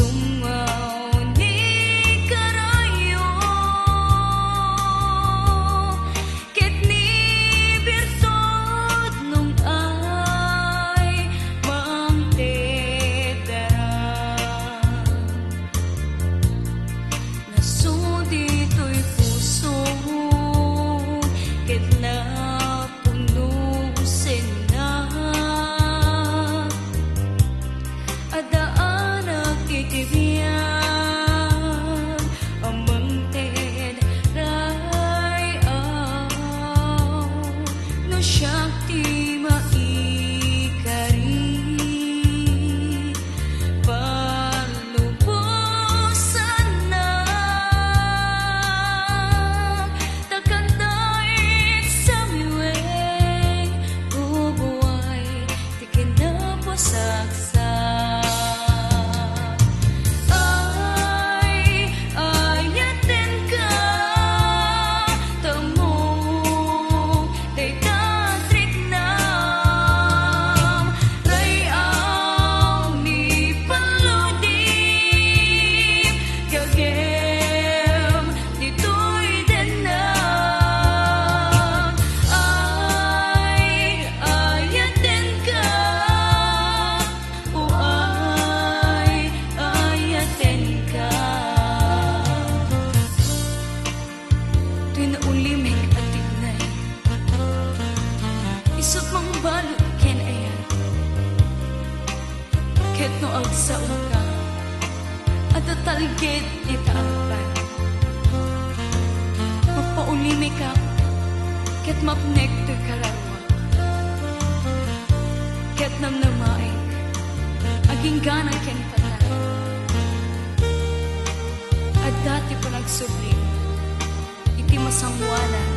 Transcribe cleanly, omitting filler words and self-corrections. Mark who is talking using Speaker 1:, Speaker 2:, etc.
Speaker 1: Sungaw ni karayo ket ni birsod nung ay mangtedara nasudi to'y puso ket napuno sena adaan nagtitibiyan amang tedaray no siyang ti maikari palubusan na takandait sa miweng ubuay ti kinapasaksak isot mong balot ken ayan ket no agsaon ka at tatalged itaagpan magpaulimi ka ket mapnek to'y kararwa ket namnamaig aging ganang ken patay at dati pa nagsubling iti masangwalan